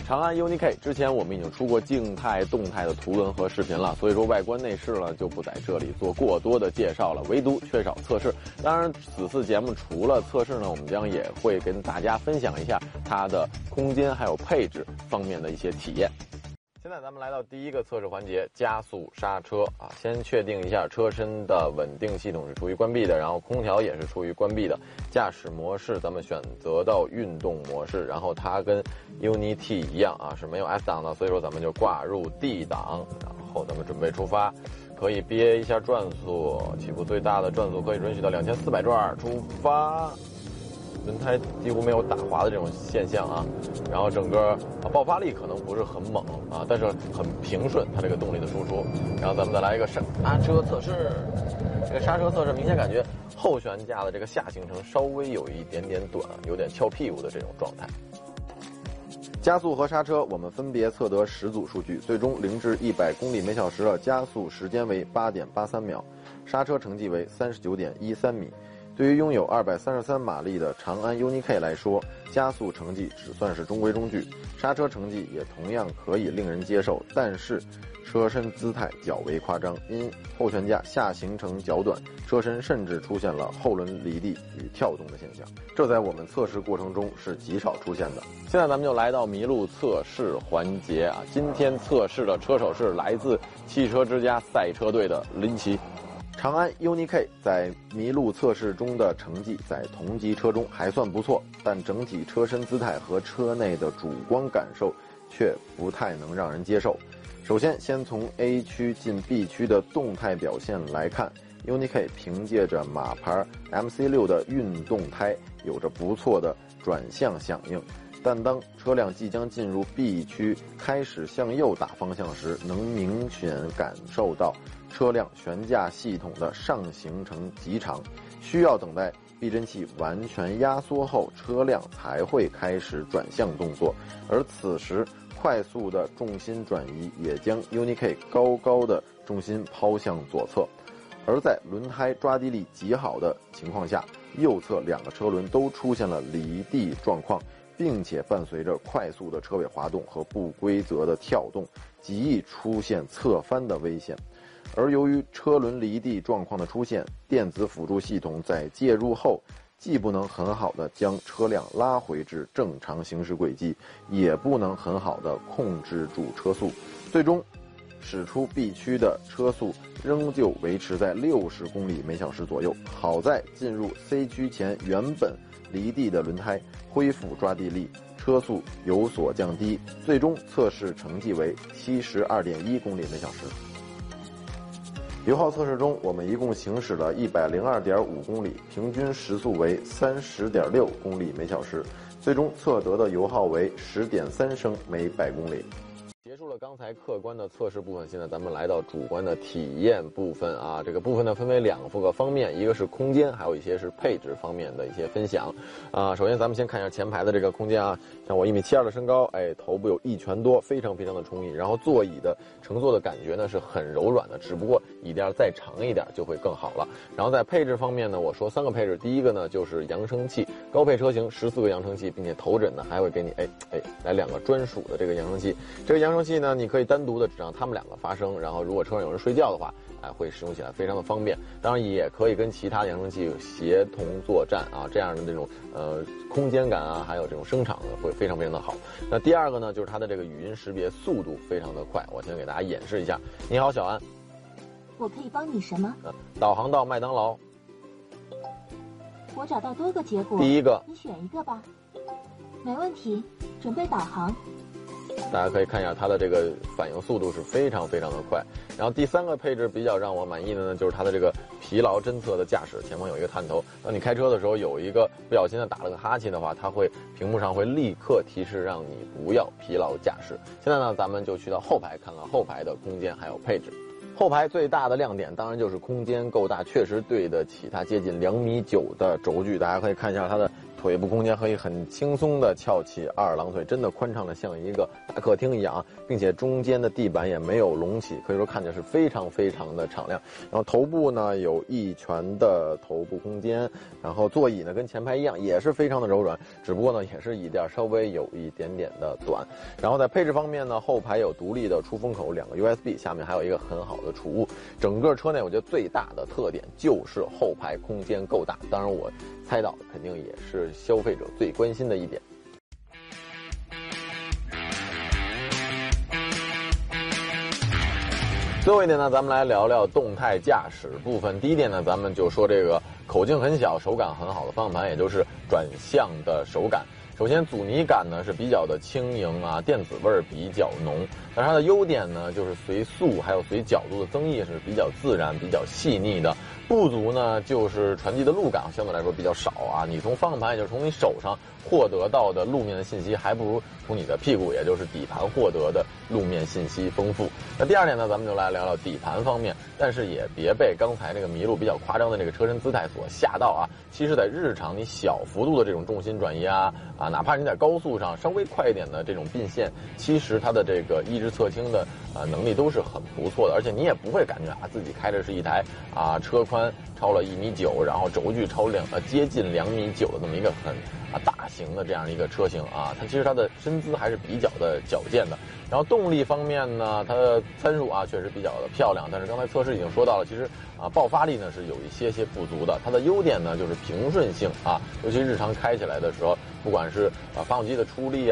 长安 UNI-K 之前我们已经出过静态、动态的图文和视频了，所以说外观内饰呢就不在这里做过多的介绍了，唯独缺少测试。当然，此次节目除了测试呢，我们将也会跟大家分享一下它的空间还有配置方面的一些体验。现在咱们来到第一个测试环节，加速刹车啊，先确定一下车身的稳定系统是处于关闭的，然后空调也是处于关闭的。驾驶模式咱们选择到运动模式，然后它跟 UNI-T 一样啊是没有 S 档的，所以说咱们就挂入 D 档，然后咱们准备出发，可以憋一下转速，起步最大的转速可以允许到2400转，出发。轮胎几乎没有打滑的这种现象啊，然后整个爆发力可能不是很猛啊，但是很平顺，它这个动力的输出。然后咱们再来一个刹车测试，这个刹车测试明显感觉后悬架的这个下行程稍微有一点点短，有点翘屁股的这种状态。加速和刹车我们分别测得10组数据，最终0至100公里每小时的加速时间为8.83秒，刹车成绩为39.13米。对于拥有233马力的长安 UNI-K 来说，加速成绩只算是中规中矩，刹车成绩也同样可以令人接受，但是车身姿态较为夸张，因后悬架下行程较短，车身甚至出现了后轮离地与跳动的现象，这在我们测试过程中是极少出现的。现在咱们就来到麋鹿测试环节啊，今天测试的车手是来自汽车之家赛车队的林奇。长安 UNI-K 在麋鹿测试中的成绩在同级车中还算不错，但整体车身姿态和车内的主观感受却不太能让人接受。首先从 A 区进 B 区的动态表现来看， UNI-K 凭借着马牌 MC6 的运动胎有着不错的转向响应，但当车辆即将进入 B 区开始向右打方向时，能明显感受到车辆悬架系统的上行程极长，需要等待避震器完全压缩后，车辆才会开始转向动作，而此时快速的重心转移也将 UNI-K 高的重心抛向左侧。而在轮胎抓地力极好的情况下，右侧2个车轮都出现了离地状况，并且伴随着快速的车尾滑动和不规则的跳动，极易出现侧翻的危险。而由于车轮离地状况的出现，电子辅助系统在介入后既不能很好的将车辆拉回至正常行驶轨迹，也不能很好的控制住车速，最终驶出 B 区的车速仍旧维持在60公里每小时左右。好在进入 C 区前，原本离地的轮胎恢复抓地力，车速有所降低，最终测试成绩为72.1公里每小时。油耗测试中，我们一共行驶了102.5公里，平均时速为30.6公里每小时，最终测得的油耗为10.3升每100公里。结束了刚才客观的测试部分，现在咱们来到主观的体验部分啊。这个部分呢分为2个方面，一个是空间，还有一些是配置方面的一些分享啊。首先咱们先看一下前排的这个空间啊，像我1.72米的身高，头部有1拳多，非常的充裕。然后座椅的乘坐的感觉呢是很柔软的，只不过椅垫再长一点就会更好了。然后在配置方面呢，我说3个配置，第一个呢就是扬声器，高配车型14个扬声器，并且头枕呢还会给你来2个专属的这个扬声器。这个扬声器呢，你可以单独的只让他们2个发声，然后如果车上有人睡觉的话，会使用起来非常的方便。当然也可以跟其他扬声器协同作战啊，这样的这种空间感啊，还有这种声场呢会非常的好。那第2个呢，就是它的这个语音识别速度非常的快，我先给大家演示一下。你好，小安。我可以帮你什么？导航到麦当劳。我找到多个结果。第1个，你选一个吧。没问题，准备导航。大家可以看一下它的这个反应速度是非常的快。然后第3个配置比较让我满意的呢，就是它的这个疲劳侦测的驾驶，前方有一个探头，当你开车的时候有一个不小心的打了个哈欠的话，它会屏幕上会立刻提示让你不要疲劳驾驶。现在呢，咱们就去到后排看看后排的空间还有配置。后排最大的亮点当然就是空间够大，确实对得起它接近2.9米的轴距。大家可以看一下它的腿部空间可以很轻松的翘起二郎腿，真的宽敞的像一个大客厅一样，并且中间的地板也没有隆起，可以说看着是非常非常的敞亮。然后头部呢有1拳的头部空间，然后座椅呢跟前排一样，也是非常的柔软，只不过呢也是椅垫稍微有一点点的短。然后在配置方面呢，后排有独立的出风口，2个 USB， 下面还有一个很好的储物。整个车内我觉得最大的特点就是后排空间够大，当然我猜到肯定也是消费者最关心的一点。最后一点呢，咱们来聊聊动态驾驶部分。第一点呢，咱们就说这个口径很小、手感很好的方向盘，也就是转向的手感。首先，阻尼感呢是比较的轻盈啊，电子味儿比较浓。但是它的优点呢，就是随速还有随角度的增益是比较自然、比较细腻的。不足呢，就是传递的路感相对来说比较少啊。你从方向盘，也就是从你手上获得到的路面的信息，还不如从你的屁股，也就是底盘获得的路面信息丰富。那第二点呢，咱们就来聊聊底盘方面，但是也别被刚才这个麋鹿比较夸张的这个车身姿态所吓到啊。其实，在日常你小幅度的这种重心转移啊，哪怕你在高速上稍微快一点的这种并线，其实它的这个一直侧倾的能力都是很不错的，而且你也不会感觉自己开的是一台车宽超了1.9米，然后轴距接近2.9米的这么一个很大型的这样一个车型啊。它其实它的身姿还是比较的矫健的。然后动力方面呢，它的参数确实比较的漂亮，但是刚才测试已经说到了，其实爆发力呢是有一些不足的。它的优点呢就是平顺性尤其日常开起来的时候，不管是发动机的出力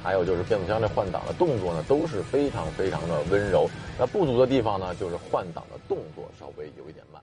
还有就是变速箱这换挡的动作呢，都是非常非常的温柔。那不足的地方呢，就是换挡的动作稍微有一点慢。